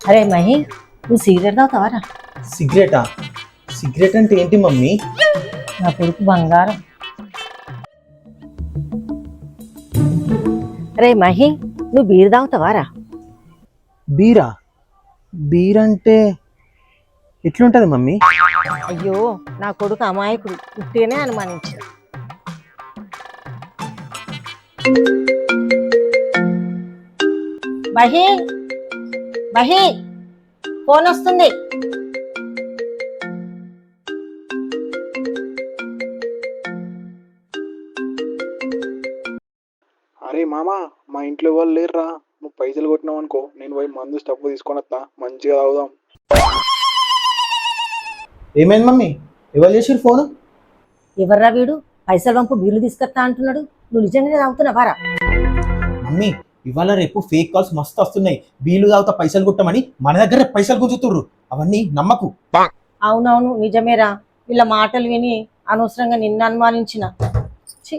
అరే మహి, నువ్వు cigarette తాగుతావారా? సిగరెటా? Cigarette అంటే ఏంటి మమ్మీ? నా కొడుకు బంగారం. అరే మహి, నువ్వు బీర్ తాగుతావారా? బీరా? బీర్ అంటే ఎట్లుంటది మమ్మీ? అయ్యో, నా కొడుకు అమాయకుడు, పుట్టేనే అనుమానించాడు. మహి, మహి, ఫోన్ వస్తుంది. అరే మామా, మా ఇంట్లో వాళ్ళు లేరురా. నువ్వు పైసలు కొట్టినావు అనుకో, నేను పోయి మందు స్టవ్ తీసుకొని వస్తా, మంచిగా తాగుదాం. ఏమైంది మమ్మీ? ఎవరు చేసిరు ఫోను? ఎవర్రా వీడు? పైసలు వంపు బీర్లు తీసుకొస్తా అంటున్నాడు. నువ్వు నిజంగానే తాగుతున్నావారా? మమ్మీ, ఇవాళ రేపు ఫేక్ కాల్స్ మస్తు వస్తున్నాయి. బీలు తాగుతా పైసలు కొట్టమని మన దగ్గర పైసలు గుంజుతుర్రు. అవన్నీ నమ్మకు. అవునవును, నిజమేరా. వీళ్ళ మాటలు విని అనవసరంగా నిన్ను అనుమానించిన. ఛీ.